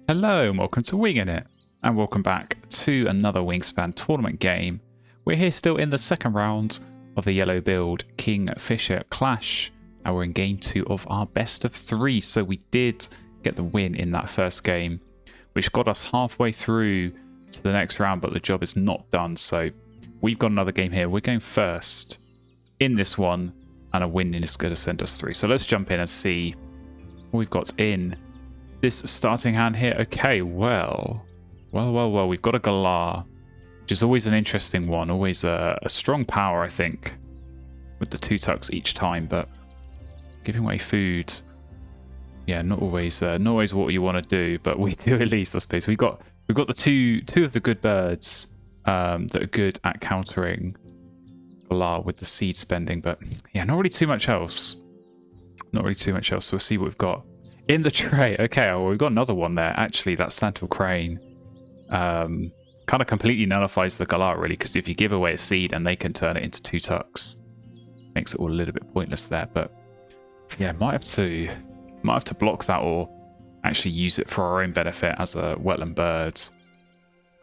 Hello and welcome to Wingin It, and welcome back to another Wingspan tournament game. We're here still in the second round of the yellow build Kingfisher Clash, and we're in game 2 of our best of 3. So we did get the win in that first game, which got us halfway through to the next round, but the job is not done. So we've got another game here. We're going first in this one, and a win is going to send us through. So let's jump in and see what we've got in this starting hand here. Okay, well, we've got a Galah, which is always an interesting one, always a strong power, I think, with the 2 tucks each time, but giving away food, yeah, not always what you want to do, but we do at least, I suppose. We've got the two of the good birds that are good at countering Galah with the seed spending, but yeah, not really too much else. So we'll see what we've got in the tray. Okay, well, we've got another one there. Actually, that Santal Crane kind of completely nullifies the Galah, really, because if you give away a seed and they can turn it into 2 tucks, makes it all a little bit pointless there. But yeah, might have to block that or actually use it for our own benefit as a wetland bird.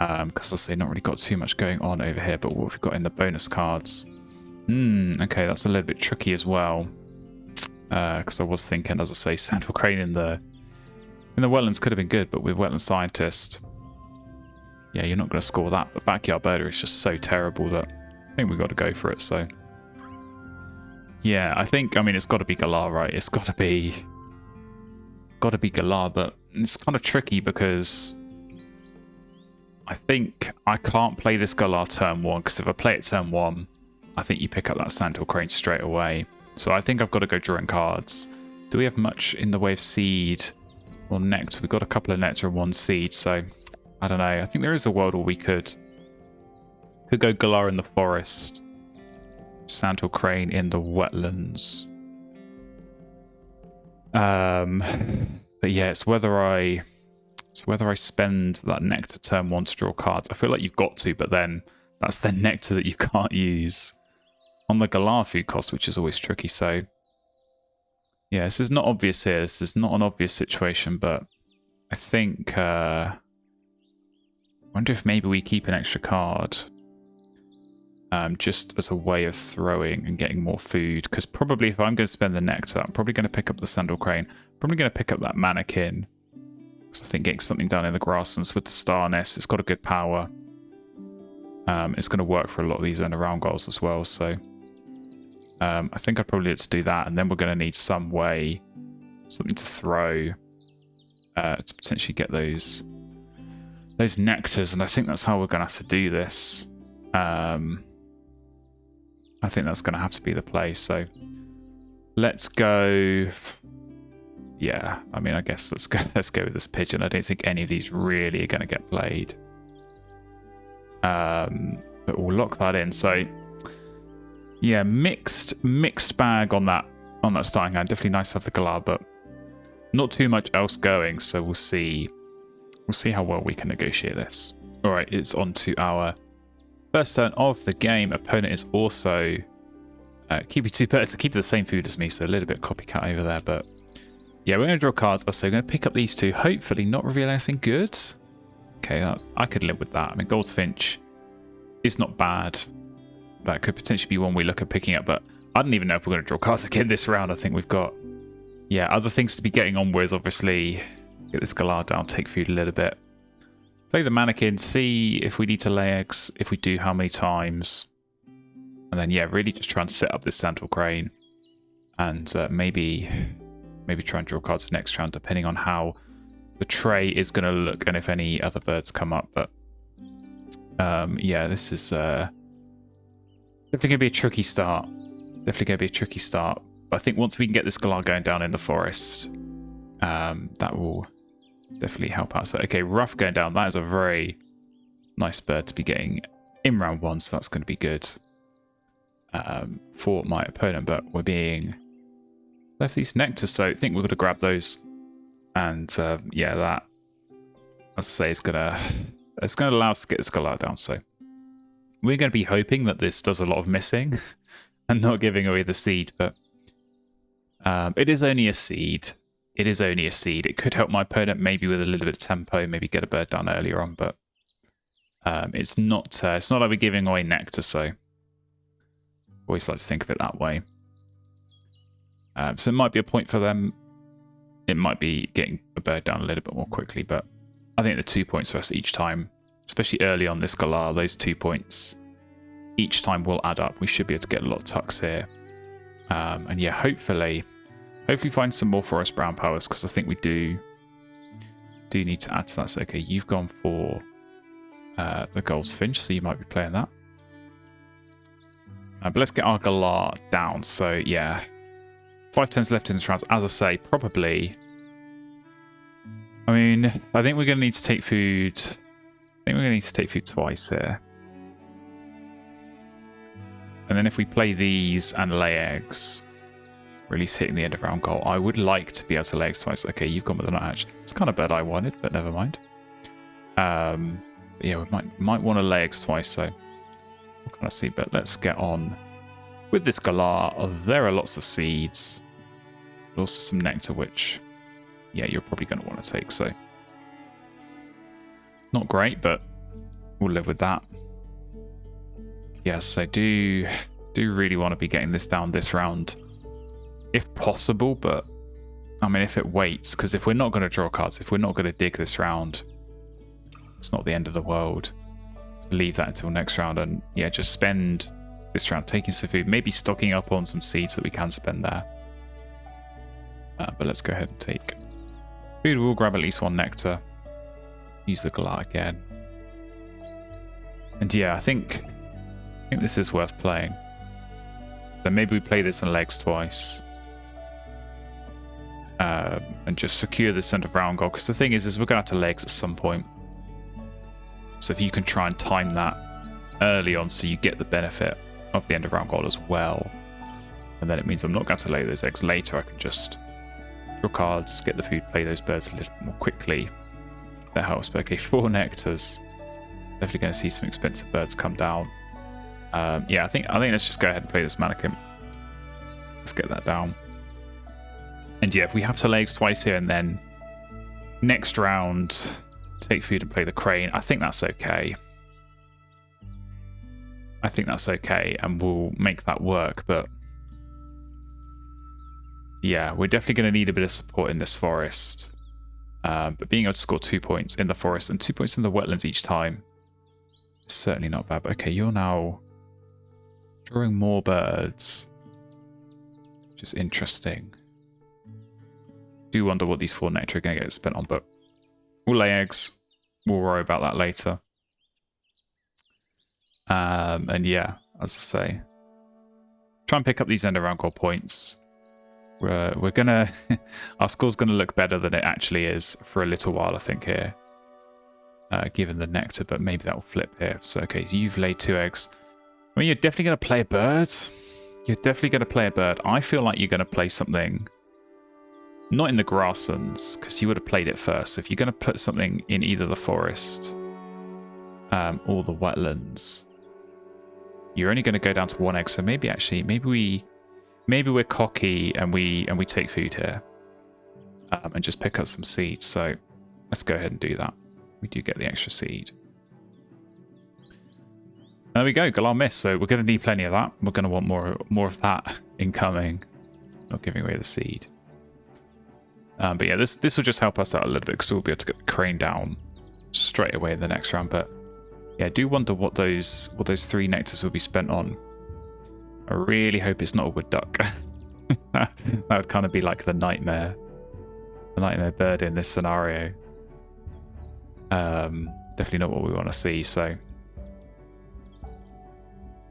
Because I say not really got too much going on over here. But what have we got in the bonus cards? Okay, that's a little bit tricky as well. Because I was thinking, as I say, Santal Crane in the wetlands could have been good, but with Wetland Scientist, yeah, you're not going to score that. But Backyard Birder is just so terrible that I think we've got to go for it. So yeah, I mean, it's got to be Galah, right? It's got to be Galah, but it's kind of tricky because I think I can't play this Galah turn 1, because if I play it turn 1, I think you pick up that Santal Crane straight away. So I think I've got to go drawing cards. Do we have much in the way of seed or nectar? We've got a couple of nectar and 1 seed, so I don't know. I think there is a world where we could go Galah in the forest, Santal Crane in the wetlands. But yeah, it's whether I spend that nectar turn 1 to draw cards. I feel like you've got to, but then that's the nectar that you can't use on the Galah food cost, which is always tricky. So yeah, this is not obvious here. This is not an obvious situation, but I think I wonder if maybe we keep an extra card just as a way of throwing and getting more food, because probably if I'm going to spend the nectar, I'm probably going to pick up the Santal Crane, probably going to pick up that mannequin, because I think getting something down in the grasslands with the star nest, it's got a good power. It's going to work for a lot of these end-around goals as well, so I think I'd probably need to do that, and then we're going to need something to throw to potentially get those nectars, and I think that's how we're going to have to do this. I think that's going to have to be the play, so let's go. Yeah, I mean, I guess let's go with this pigeon. I don't think any of these really are going to get played. But we'll lock that in. So yeah, mixed bag on that starting hand. Definitely nice to have the Galah, but not too much else going. So we'll see how well we can negotiate this. All right, it's on to our first turn of the game. Opponent is also keeping 2 birds to keep the same food as me, so a little bit copycat over there. But yeah, we're going to draw cards. So we're going to pick up these 2. Hopefully not reveal anything good. Okay, I could live with that. I mean, Goldfinch is not bad. That could potentially be one we look at picking up, but I don't even know if we're going to draw cards again this round. I think we've got, yeah, other things to be getting on with, obviously. Get this Galah down, take food a little bit. Play the mannequin, see if we need to lay eggs. If we do, how many times. And then, yeah, really just try and set up this Santal Crane. And maybe try and draw cards next round, depending on how the tray is going to look and if any other birds come up. But yeah, this is definitely going to be a tricky start. But I think once we can get this Galah going down in the forest, that will definitely help out. So, okay, Rough going down. That is a very nice bird to be getting in round 1, so that's going to be good for my opponent. But we're being left these nectars, so I think we're going to grab those. And yeah, that, as I say, it's gonna allow us to get this Galah down. So we're going to be hoping that this does a lot of missing and not giving away the seed, but it is only a seed. it is only a seed. It could help my opponent maybe with a little bit of tempo, maybe get a bird down earlier on, but it's not like we're giving away nectar, so always like to think of it that way. So it might be a point for them. It might be getting a bird down a little bit more quickly, but I think the 2 points for us each time, especially early on this Galah, those 2 points each time will add up. We should be able to get a lot of tucks here. And yeah, hopefully find some more forest brown powers, because I think we do need to add to that. So okay, you've gone for the Goldfinch, so you might be playing that. But let's get our Galah down. So yeah, 5 turns left in this round. As I say, probably. I mean, I think we're going to need to take food. I think we're going to need to take food twice here. And then if we play these and lay eggs, release hitting the end of round goal. I would like to be able to lay eggs twice. Okay, you've gone with the nuthatch. It's kind of bird I wanted, but never mind. Yeah, we might want to lay eggs twice, so we'll kind of see. But let's get on with this Galah. There are lots of seeds, but also some nectar, which, yeah, you're probably going to want to take. So not great, but we'll live with that. Yes, I do really want to be getting this down this round, if possible. But I mean, if it waits, because if we're not going to draw cards, if we're not going to dig this round, it's not the end of the world. Leave that until next round, and yeah, just spend this round taking some food, maybe stocking up on some seeds that we can spend there. But let's go ahead and take food. We'll grab at least 1 nectar. Use the Galah again, and yeah, I think this is worth playing. So maybe we play this on legs twice. And just secure this end of round goal. Because the thing is we're going to have to legs at some point. So if you can try and time that early on so you get the benefit of the end of round goal as well. And then it means I'm not going to lay those eggs later. I can just draw cards, get the food, play those birds a little bit more quickly. That helps. But okay, 4 nectars. Definitely going to see some expensive birds come down. Yeah, I think let's just go ahead and play this mannequin. Let's get that down. And yeah, if we have to lay eggs twice here and then next round take food and play the crane, I think that's okay. I think that's okay, and we'll make that work. But yeah, we're definitely going to need a bit of support in this forest. But being able to score 2 points in the forest and 2 points in the wetlands each time is certainly not bad. But okay, you're now drawing more birds, which is interesting. Do wonder what these 4 nectar are going to get spent on, but we'll lay eggs. We'll worry about that later. And yeah, as I say, try and pick up these end of round goal points. We're gonna our score's gonna look better than it actually is for a little while, I think, here. Given the nectar, but maybe that will flip here. So okay, so you've laid 2 eggs. I mean, you're definitely gonna play a bird. You're definitely gonna play a bird. I feel like you're gonna play something not in the grasslands, because you would have played it first. So if you're gonna put something in either the forest or the wetlands, you're only gonna go down to 1 egg. So maybe we're cocky and we take food here and just pick up some seeds. So let's go ahead and do that. We do get the extra seed. There we go, Galah missed. So we're going to need plenty of that. We're going to want more of that incoming. Not giving away the seed. But yeah, this will just help us out a little bit, because we'll be able to get the crane down straight away in the next round. But yeah, I do wonder what those 3 nectars will be spent on. I really hope it's not a wood duck. That would kind of be like the nightmare bird in this scenario. Definitely not what we want to see. So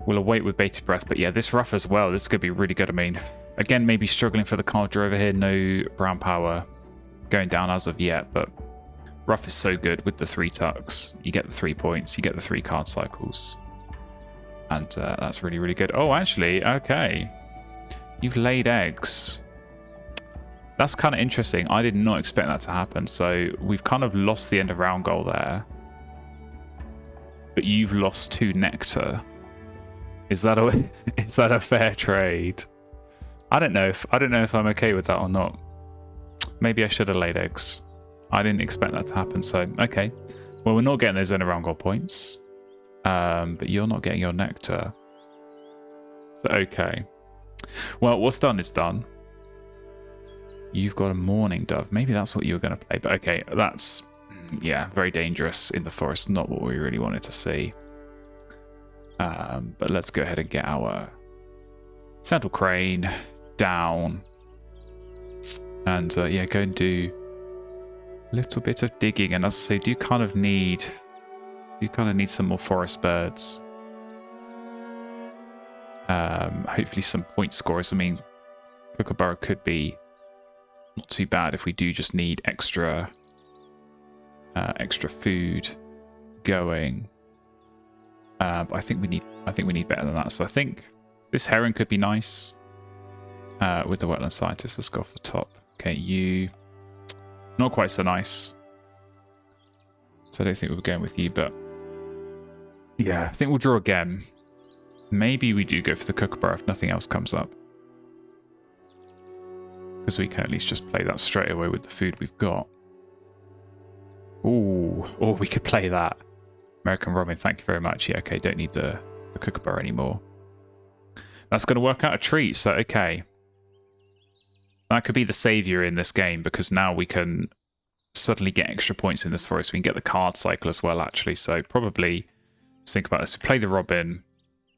we'll await with bated breath. But yeah, this rough as well. This could be really good. I mean, again, maybe struggling for the card draw over here. No brown power going down as of yet, but rough is so good with the 3 tucks. You get the 3 points. You get the 3 card cycles. And that's really, really good. Oh, actually, okay. You've laid eggs. That's kind of interesting. I did not expect that to happen. So we've kind of lost the end of round goal there. But you've lost 2 nectar. Is that a fair trade? I don't know if I'm okay with that or not. Maybe I should have laid eggs. I didn't expect that to happen, so okay. Well, we're not getting those Ennerangle points. But you're not getting your nectar. So, okay. Well, what's done is done. You've got a mourning dove. Maybe that's what you were going to play. But okay, that's, yeah, very dangerous in the forest. Not what we really wanted to see. But let's go ahead and get our Sandal Crane down. And yeah, go and do a little bit of digging. And as I say, do you kind of need some more forest birds. Hopefully some point scorers. I mean, Kookaburra could be not too bad if we do just need extra food going. But I think we need better than that. So I think this heron could be nice with the wetland scientist. Let's go off the top. Okay, you not quite so nice. So I don't think we're going with you, but yeah, I think we'll draw again. Maybe we do go for the Kookaburra if nothing else comes up. Because we can at least just play that straight away with the food we've got. Ooh, or we could play that. American Robin, thank you very much. Yeah, okay, don't need the Kookaburra anymore. That's going to work out a treat, so okay. That could be the saviour in this game, because now we can suddenly get extra points in this forest. We can get the card cycle as well, actually, so probably let's think about this. We play the Robin.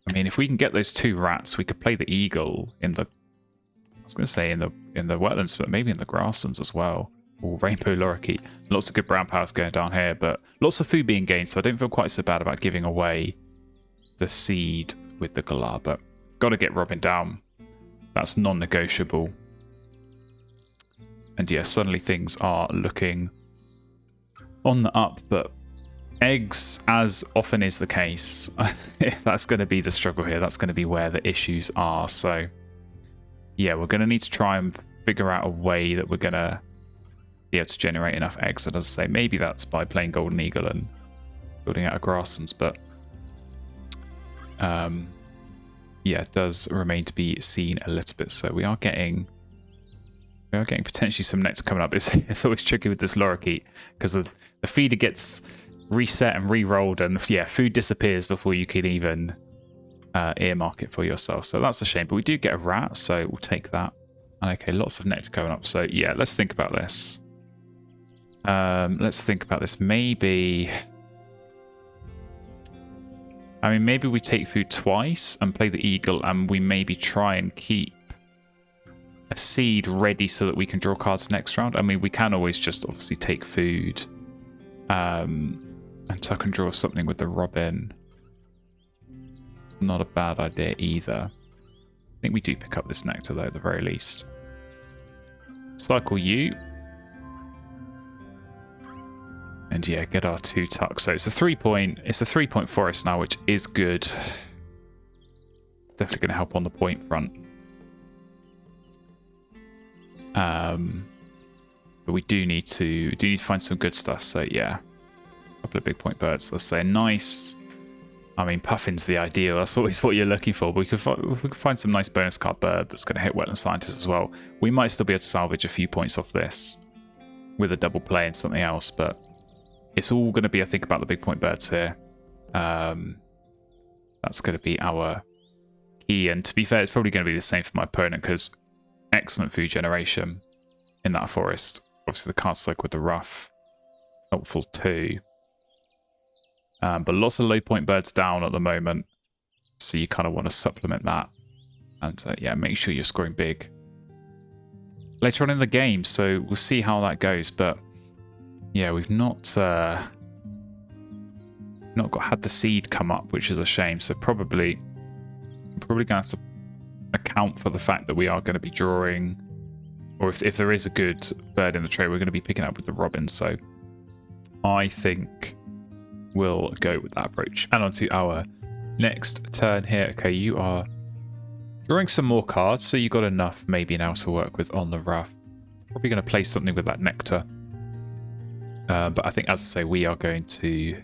I mean, if we can get those 2 rats, we could play the eagle in the, I was going to say in the wetlands, but maybe in the grasslands as well. Or rainbow lorikeet. Lots of good brown powers going down here, but lots of food being gained, so I don't feel quite so bad about giving away the seed with the Galah, but got to get Robin down. That's non-negotiable. And yeah, suddenly things are looking on the up, but eggs, as often is the case, that's going to be the struggle here. That's going to be where the issues are. So yeah, we're going to need to try and figure out a way that we're going to be able to generate enough eggs. And as I say, maybe that's by playing Golden Eagle and building out a grasslands, but yeah, it does remain to be seen a little bit. So we are getting potentially some nectar coming up. It's always tricky with this lorikeet because the feeder gets reset and re-rolled, and yeah, food disappears before you can even earmark it for yourself. So that's a shame, but we do get a rat, so we'll take that. And okay, lots of nectar coming up. So yeah, let's think about this. Maybe, I mean, maybe we take food twice and play the eagle, and we maybe try and keep a seed ready so that we can draw cards next round. I mean, we can always just obviously take food and tuck and draw something with the Robin. It's not a bad idea either. I think we do pick up this nectar though, at the very least. Cycle you. And yeah, get our 2 tucks. So it's a 3-point forest now, which is good. Definitely going to help on the point front. But we do need to find some good stuff. So yeah, a couple of big point birds. Let's say nice. I mean, Puffin's the ideal. That's always what you're looking for. But we could find some nice bonus card bird that's going to hit Wetland Scientist as well. We might still be able to salvage a few points off this with a double play and something else. But it's all going to be, I think, about the big point birds here. That's going to be our key. And to be fair, it's probably going to be the same for my opponent because excellent food generation in that forest. Obviously, the card cycle with the rough helpful too. But lots of low point birds down at the moment, so you kind of want to supplement that. And yeah, make sure you're scoring big later on in the game. So we'll see how that goes. But yeah, we've not had the seed come up, which is a shame. So probably going to have to account for the fact that we are going to be drawing, or if there is a good bird in the tray, we're going to be picking up with the Robin. So I think we'll go with that approach. And on to our next turn here. Okay, you are drawing some more cards, so you got enough maybe now to work with on the rough. Probably going to play something with that nectar. But I think, as I say, we're going to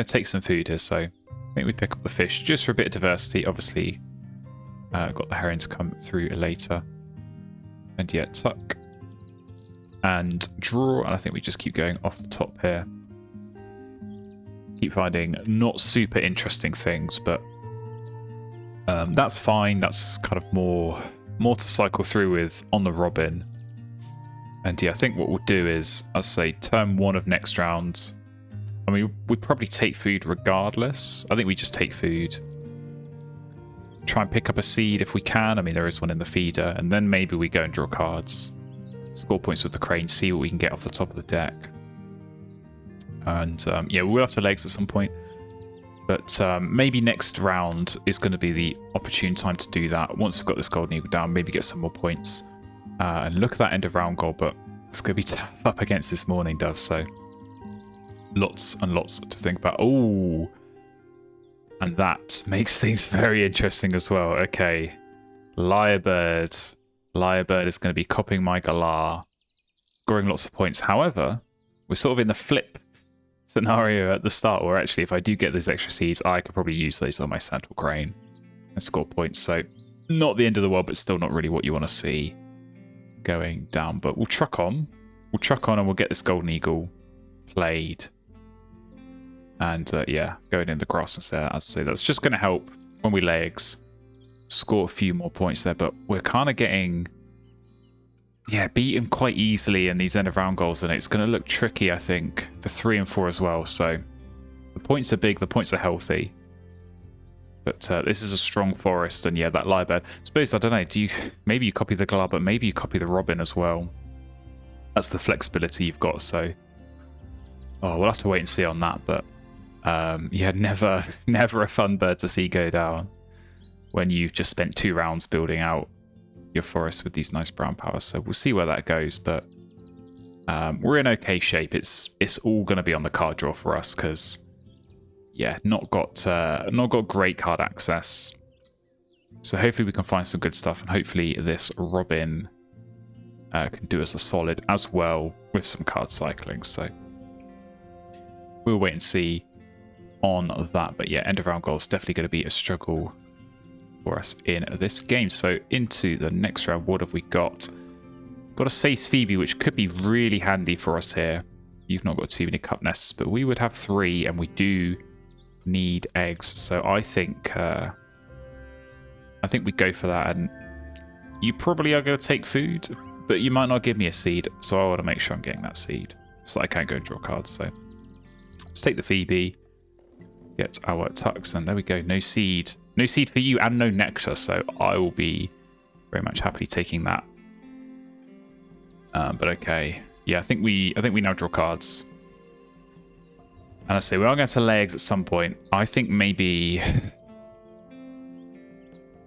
take some food here. So I think we pick up the fish just for a bit of diversity. Obviously, got the herring to come through later. And yeah, tuck and draw. And I think we just keep going off the top here. Keep finding not super interesting things, but that's fine. That's kind of more to cycle through with on the Robin. And yeah, I think what we'll do is, I'll say turn 1 of next round. I mean, we'd probably take food regardless. I think we just take food. Try and pick up a seed if we can. I mean, there is one in the feeder. And then maybe we go and draw cards. Score points with the crane, see what we can get off the top of the deck. And yeah, we'll have to legs at some point. But maybe next round is going to be the opportune time to do that. Once we've got this golden eagle down, maybe get some more points. And look at that end of round goal, but it's going to be tough up against this morning dove, so lots and lots to think about. Oh, and that makes things very interesting as well. Okay, Lyrebird is going to be copying my Galah, scoring lots of points. However, we're sort of in the flip scenario at the start, where actually if I do get those extra seeds, I could probably use those on my Central Crane and score points. So not the end of the world, but still not really what you want to see going down. But we'll truck on and we'll get this golden eagle played. And yeah, going in the grass instead. As I say, that's just going to help when we lay eggs, score a few more points there. But we're kind of getting, yeah, beaten quite easily in these end of round goals, and it's going to look tricky, I think, for 3 and 4 as well. So the points are big, the points are healthy. But this is a strong forest, and yeah, that Lyrebird. I suppose, I don't know, maybe you copy the Galah, but maybe you copy the Robin as well. That's the flexibility you've got, so we'll have to wait and see on that. But yeah, never a fun bird to see go down when you've just spent 2 rounds building out your forest with these nice brown powers. So we'll see where that goes, but we're in okay shape. It's all going to be on the card draw for us, because yeah, not got great card access. So hopefully we can find some good stuff, and hopefully this Robin can do us a solid as well with some card cycling. So we'll wait and see on that. But yeah, end of round goal is definitely going to be a struggle for us in this game. So into the next round, what have we got? Got a Sace Phoebe, which could be really handy for us here. You've not got too many cup nests, but we would have 3, and we do need eggs. So I think we go for that. And you probably are going to take food, but you might not give me a seed, so I want to make sure I'm getting that seed so I can go and draw cards. So let's take the Phoebe, get our Tux, and there we go. No seed for you, and no nectar, so I will be very much happily taking that. But okay, yeah, I think we now draw cards. And I say we are going to have to lay eggs at some point. I think maybe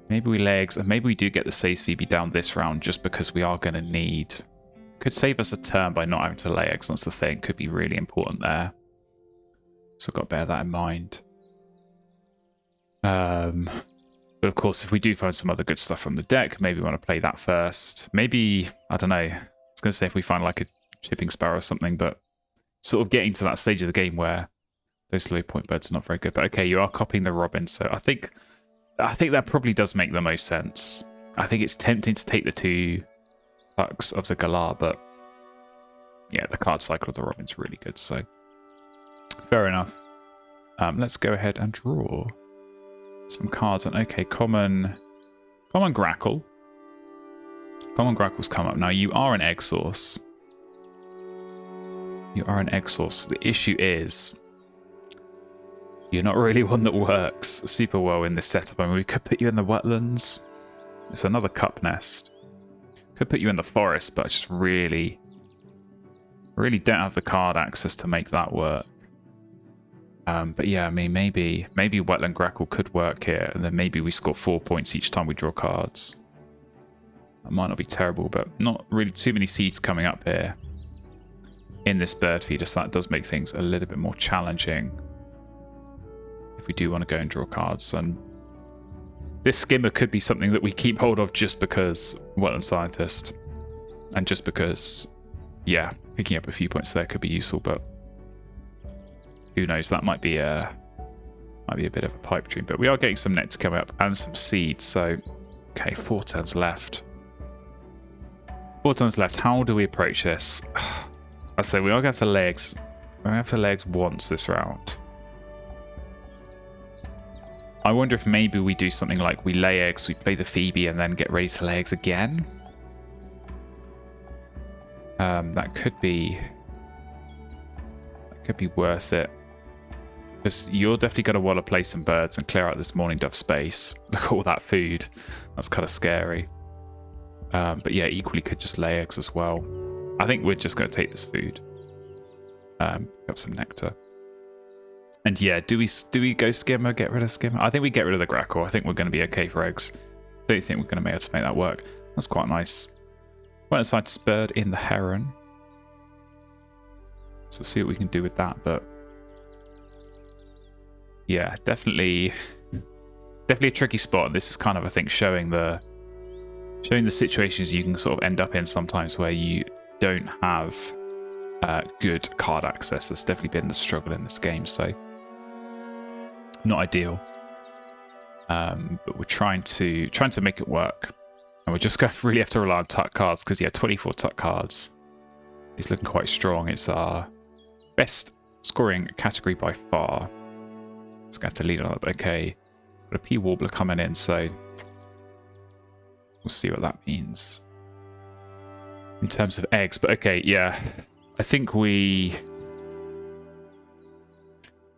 we lay eggs, and maybe we do get the Sace Phoebe down this round, just because we are going to need. Could save us a turn by not having to lay eggs. That's the thing. Could be really important there. So I've got to bear that in mind. But of course, if we do find some other good stuff from the deck, maybe we want to play that first. Maybe, I don't know. I was going to say if we find like a chipping sparrow or something, but sort of getting to that stage of the game where those low point birds are not very good. But okay, you are copying the Robin, so I think that probably does make the most sense. I think it's tempting to take the 2 tucks of the Galah, but yeah, the card cycle of the Robin's really good, so fair enough. Let's go ahead and draw some cards. And okay, common grackle. Common grackles come up. Now you are an egg source. You are an egg source. The issue is you're not really one that works super well in this setup. I mean, we could put you in the wetlands. It's another cup nest. Could put you in the forest, but I just really don't have the card access to make that work. But yeah, I mean, maybe Wetland Grackle could work here, and then maybe we score 4 points each time we draw cards. That might not be terrible, but not really too many seeds coming up here in this bird feeder, so that does make things a little bit more challenging if we do want to go and draw cards. And this skimmer could be something that we keep hold of just because Wetland Scientist, and just because, yeah, picking up a few points there could be useful, but who knows, that might be a bit of a pipe dream. But we are getting some nectar coming up and some seeds, so okay, 4 turns left. 4 turns left. How do we approach this? I say we are going to have to lay eggs. We're going to have to lay eggs once this round. I wonder if maybe we do something like we lay eggs, we play the Phoebe, and then get ready to lay eggs again. That could be worth it. Because you're definitely going to want to play some birds and clear out this morning dove space. Look at all that food. That's kind of scary. But yeah, equally could just lay eggs as well. I think we're just going to take this food. Pick up some nectar. And yeah, do we go skimmer, get rid of skimmer? I think we get rid of the grackle. I think we're going to be okay for eggs. Don't think we're going to be able to make that work. That's quite nice. Went aside to bird in the heron. So see what we can do with that. But yeah, definitely a tricky spot. This is kind of, I think, showing the situations you can sort of end up in sometimes where you don't have good card access. That's definitely been the struggle in this game. So not ideal, but we're trying to make it work, and we're just going to really have to rely on tuck cards because yeah, 24 tuck cards is looking quite strong. It's our best scoring category by far. It's going to have to lead on up. Okay, got a P warbler coming in, so we'll see what that means in terms of eggs. But okay, yeah, I think we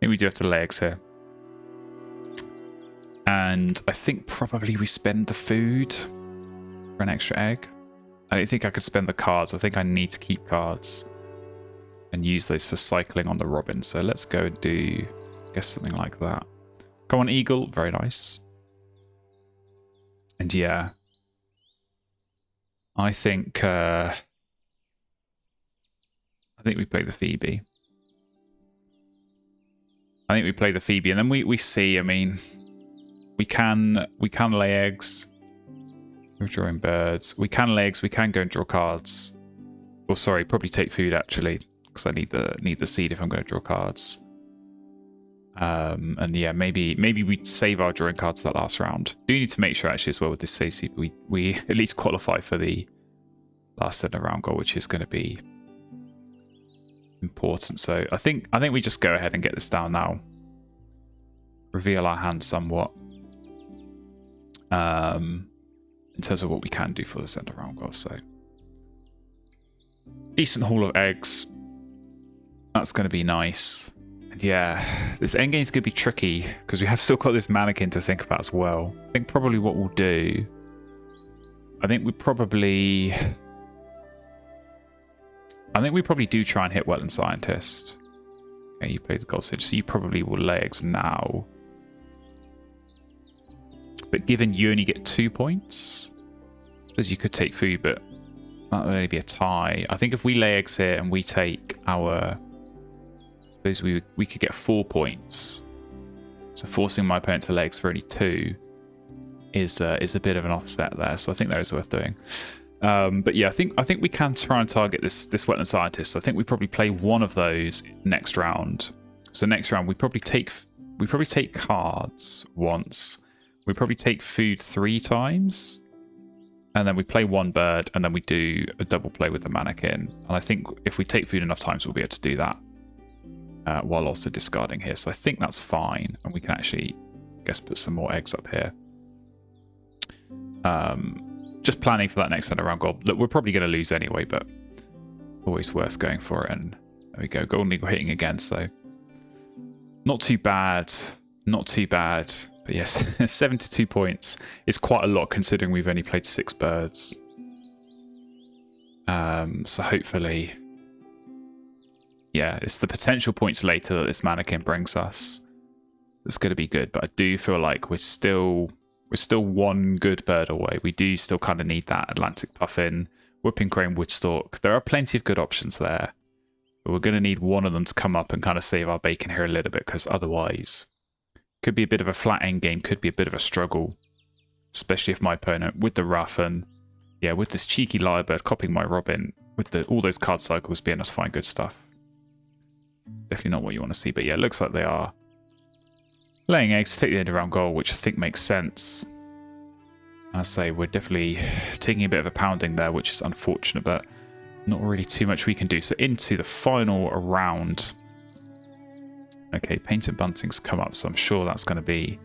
do have to lay eggs here. And I think probably we spend the food for an extra egg. I don't think I could spend the cards. I think I need to keep cards and use those for cycling on the robin. So let's go and do, I guess, something like that. Come on, eagle. Very nice. And yeah, I think we play the Phoebe. I think we play the Phoebe, and then we see. I mean, we can lay eggs. We're drawing birds. We can lay eggs. We can go and draw cards. Or sorry, probably take food actually, because I need the seed if I'm going to draw cards. And yeah, maybe we save our drawing cards that last round. Do need to make sure actually as well with this save seed we at least qualify for the last set of round goal, which is going to be important. So I think we just go ahead and get this down now. Reveal our hand somewhat. In terms of what we can do for the center round goal. So decent haul of eggs. That's going to be nice. And yeah, this endgame is going to be tricky because we have still got this mannequin to think about as well. I think probably what we'll do, I think we probably do try and hit Wetland Scientist. Okay, you played the Gold Sage, so you probably will lay eggs now. But given you only get 2 points, I suppose you could take food, but that would only be a tie. I think if we lay eggs here and we take our, I suppose we could get 4 points. So forcing my opponent to lay eggs for only 2 is a bit of an offset there. So I think that is worth doing. But yeah, I think we can try and target this Wetland Scientist. So I think we probably play one of those next round. So next round we probably take cards once. We probably take food 3 times, and then we play 1 bird, and then we do a double play with the mannequin. And I think if we take food enough times, we'll be able to do that while also discarding here. So I think that's fine, and we can actually, I guess, put some more eggs up here. Just planning for that next center round goal. Look, we're probably going to lose anyway, but always worth going for it. And there we go, Golden Eagle hitting again. So not too bad, not too bad. But yes, 72 points is quite a lot considering we've only played 6 birds. So hopefully, yeah, it's the potential points later that this mannequin brings us that's going to be good. But I do feel like we're still 1 good bird away. We do still kind of need that Atlantic Puffin, Whooping Crane, Woodstock. There are plenty of good options there, but we're going to need one of them to come up and kind of save our bacon here a little bit, because otherwise could be a bit of a flat end game, could be a bit of a struggle, especially if my opponent with the rough and yeah, with this cheeky lyrebird copying my robin, with all those card cycles being able to find good stuff. Definitely not what you want to see, but yeah, it looks like they are laying eggs to take the end of round goal, which I think makes sense. I say we're definitely taking a bit of a pounding there, which is unfortunate, but not really too much we can do. So into the final round. Okay, painted bunting's come up, so I'm sure that's going to be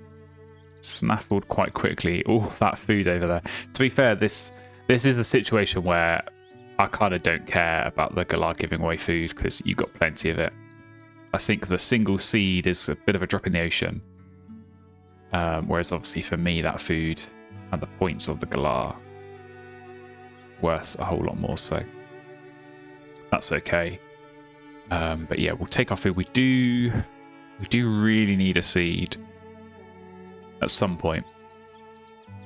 snaffled quite quickly. Oh, that food over there. To be fair, this is a situation where I kind of don't care about the Galah giving away food because you got plenty of it. I think the single seed is a bit of a drop in the ocean. Whereas obviously for me, that food and the points of the Galah worth a whole lot more, so that's okay. But yeah, we'll take our food. We do really need a seed at some point.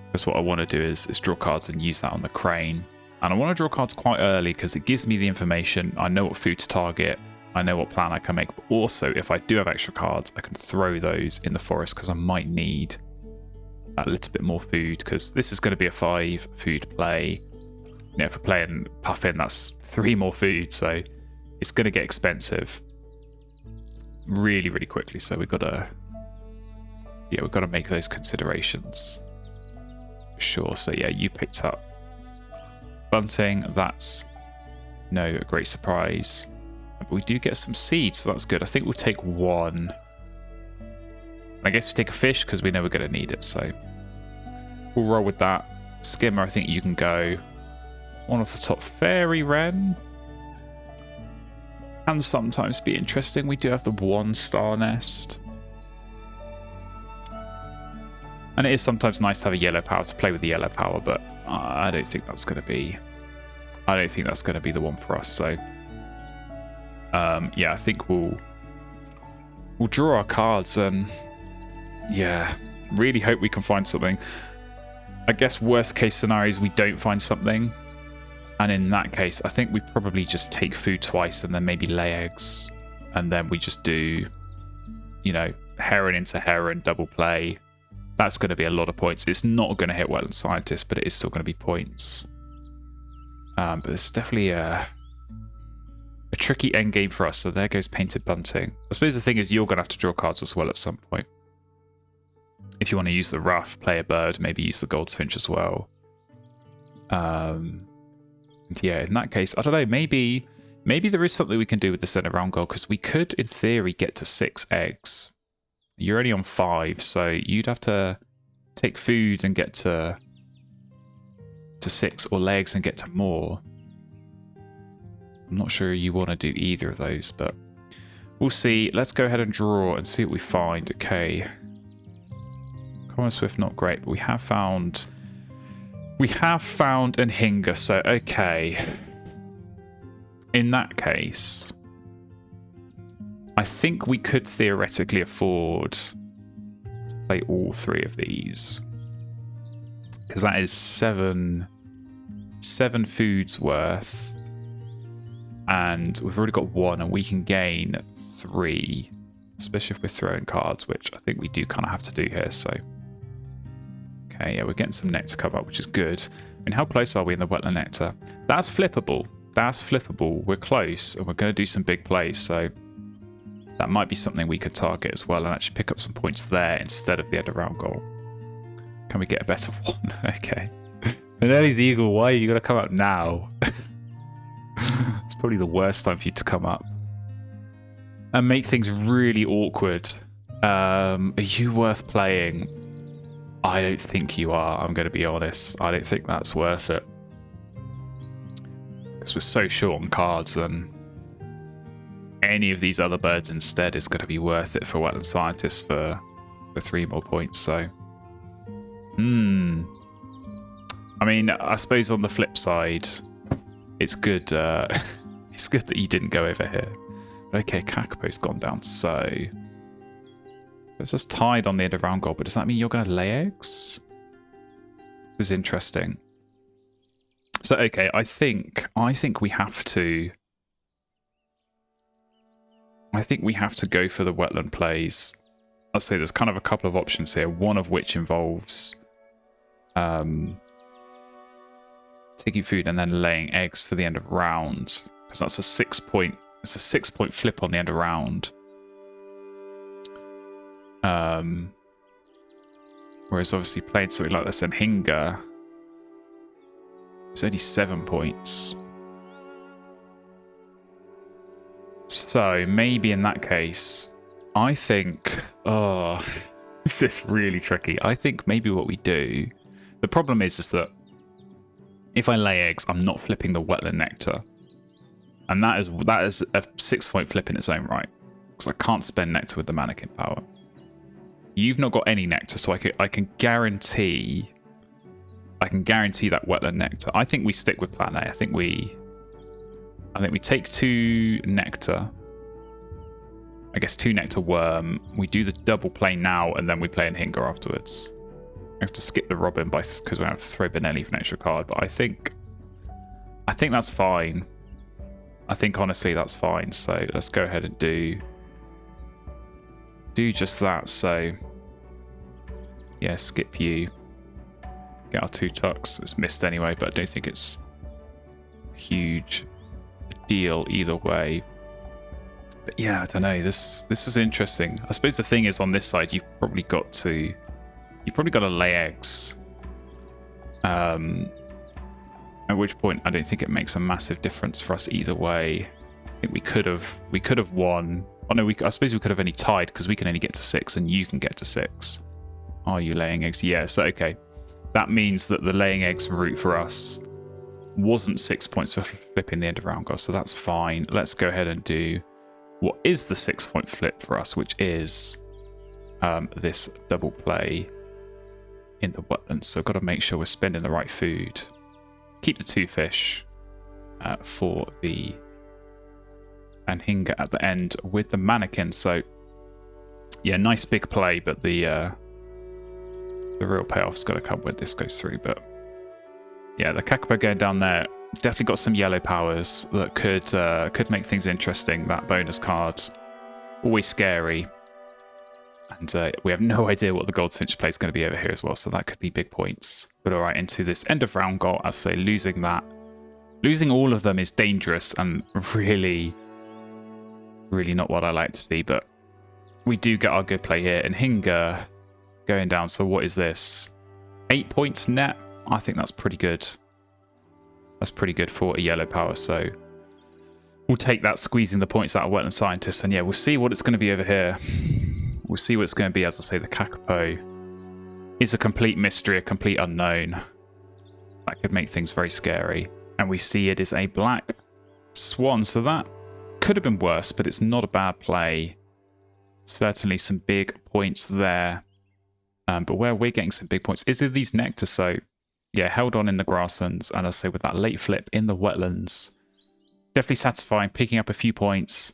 Because what I want to do is draw cards and use that on the crane. And I want to draw cards quite early because it gives me the information. I know what food to target. I know what plan I can make. But also, if I do have extra cards, I can throw those in the forest because I might need a little bit more food. Because this is going to be a 5 food play. You know, if we're playing Puffin, that's 3 more food. So it's going to get expensive really, really quickly. So we've got to make those considerations. Sure. So yeah, you picked up bunting. That's no great surprise. But we do get some seeds, so that's good. I think we'll take 1. I guess we take a fish because we know we're going to need it. So we'll roll with that. Skimmer, I think you can go. One off the top. Fairy Wren can sometimes be interesting. We do have the 1-star nest. And it is sometimes nice to have a yellow power to play with the yellow power, but I don't think that's going to be the one for us. So yeah, I think we'll draw our cards and yeah, really hope we can find something. I guess worst case scenario is we don't find something. And in that case, I think we probably just take food twice and then maybe lay eggs. And then we just do, you know, heron into heron, double play. That's going to be a lot of points. It's not going to hit Wetland Scientist, but it is still going to be points. But it's definitely a tricky endgame for us. So there goes Painted Bunting. I suppose the thing is you're going to have to draw cards as well at some point. If you want to use the rough, play a bird, maybe use the Goldfinch as well. Yeah, in that case, I don't know, maybe there is something we can do with the centre round goal, because we could, in theory, get to 6 eggs. You're only on 5, so you'd have to take food and get to 6, or legs and get to more. I'm not sure you want to do either of those, but we'll see. Let's go ahead and draw and see what we find. Okay. Common Swift, not great, but we have found an Hinger, so okay. In that case, I think we could theoretically afford to play all 3 of these. Because that is 7 foods worth. And we've already got 1, and we can gain 3. Especially if we're throwing cards, which I think we do kind of have to do here, so... Okay, yeah, we're getting some nectar come up, which is good. I mean, how close are we in the Wetland Nectar? That's flippable. That's flippable. We're close, and we're going to do some big plays, so that might be something we could target as well and actually pick up some points there instead of the end of round goal. Can we get a better one? Okay. Manelli's Eagle, why are you going to come up now? It's probably the worst time for you to come up. And make things really awkward. Are you worth playing? I don't think you are, I'm going to be honest. I don't think that's worth it. Because we're so short on cards, and any of these other birds instead is going to be worth it for Wetland Scientists for 3 more points, so... I mean, I suppose on the flip side, it's good it's good that you didn't go over here. Okay, Kakapo's gone down, so... It's just tied on the end of round goal, but does that mean you're going to lay eggs? This is interesting. So, okay, I think we have to... I think we have to go for the wetland plays. I'll say there's kind of a couple of options here, one of which involves taking food and then laying eggs for the end of round, because that's a 6-point. It's a 6-point flip on the end of round. Whereas obviously playing something like this in Hinger, It's only 7 points. So maybe in that case, I think... Oh, this is really tricky. I think maybe what we do... The problem is just that if I lay eggs, I'm not flipping the Wetland Nectar. And that is a 6-point flip in its own right. Because I can't spend Nectar with the Mannequin power. You've not got any Nectar, so I can guarantee that Wetland Nectar. I think we stick with plan A. I think we take 2 Nectar. I guess 2 Nectar Worm. We do the double play now, and then we play in Hinga afterwards. We have to skip the Robin because we have to throw Benelli for an extra card. But I think that's fine. I think honestly that's fine. So let's go ahead and do just that. So yeah, skip you. Get our 2 tucks. It's missed anyway, but I don't think it's a huge deal either way. But yeah, I don't know. This is interesting. I suppose the thing is on this side, you've probably got to lay eggs. At which point, I don't think it makes a massive difference for us either way. I think we could have won. Oh no, I suppose we could have only tied because we can only get to 6 and you can get to 6. Are you laying eggs? Yeah. So okay, that means that the laying eggs route for us wasn't 6 points for flipping the end of round, guys. So that's fine. Let's go ahead and do what is the 6-point flip for us, which is this double play in the Wetlands. So I've got to make sure we're spending the right food. Keep the 2 fish for the Anhinga at the end with the Mannequin. So yeah, nice big play, but the real payoff's got to come when this goes through. But yeah, the Kakapo going down there definitely got some yellow powers that could make things interesting. That bonus card, always scary. And we have no idea what the Goldfinch play is going to be over here as well, so that could be big points. But all right, into this end of round goal, I'd say losing all of them is dangerous and really, really not what I like to see. But we do get our good play here. And Hinga going down, so what is this? 8 points net? I think that's pretty good. That's pretty good for a yellow power, so we'll take that, squeezing the points out of Wetland Scientist. And yeah, we'll see what it's going to be over here. We'll see what it's going to be. As I say, the Kakapo is a complete mystery, a complete unknown. That could make things very scary. And we see it is a black swan, so that could have been worse, but it's not a bad play. Certainly some big points there. But where we're getting some big points is in these Nectar, so yeah, held on in the grasslands, and I'll say with that late flip in the Wetlands, definitely satisfying, picking up a few points.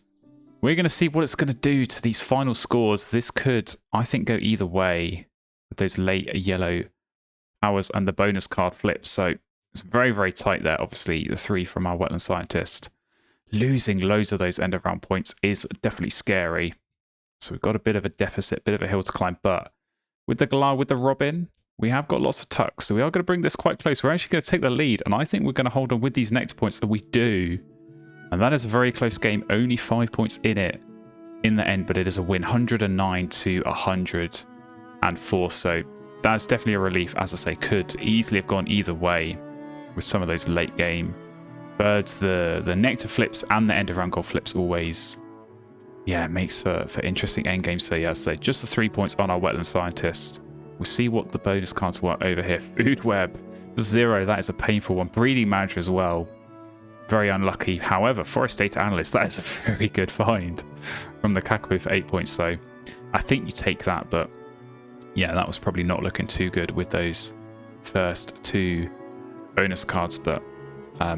We're going to see what it's going to do to these final scores. This could, I think, go either way with those late yellow powers and the bonus card flips. So it's very, very tight there. Obviously, the 3 from our Wetland Scientist. Losing loads of those end of round points is definitely scary. So we've got a bit of a deficit, bit of a hill to climb. But with the Galah, with the Robin, we have got lots of tucks. So we are going to bring this quite close. We're actually going to take the lead. And I think we're going to hold on with these Nectar points that we do. And that is a very close game. Only 5 points in it in the end. But it is a win. 109 to 104. So that's definitely a relief. As I say, could easily have gone either way with some of those late game birds. The Nectar flips and the end of round goal flips always, yeah, it makes for interesting end games. So yeah, so just the 3 points on our Wetland Scientist. We'll see what the bonus cards were over here. Food Web 0, that is a painful one. Breeding Manager as well, very unlucky. However, Forest Data Analyst, that is a very good find from the Kakapo for 8 points. So I think you take that, but yeah, that was probably not looking too good with those first 2 bonus cards. But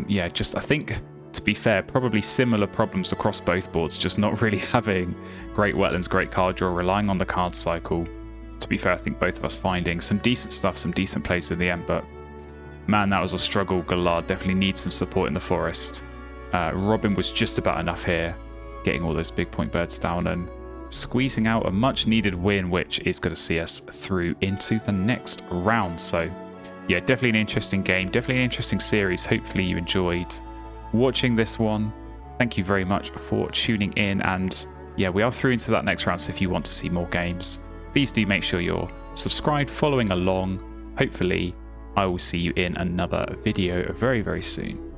yeah, just I think, to be fair, probably similar problems across both boards, just not really having great Wetlands, great card draw, relying on the card cycle. To be fair, I think both of us finding some decent stuff, some decent plays in the end, but man, that was a struggle. Galah definitely needs some support in the forest. Robin was just about enough here, getting all those big point birds down and squeezing out a much needed win, which is going to see us through into the next round. So yeah, definitely an interesting game, definitely an interesting series. Hopefully you enjoyed watching this one. Thank you very much for tuning in, and yeah, we are through into that next round. So if you want to see more games, please do make sure you're subscribed, following along. Hopefully I will see you in another video very, very soon.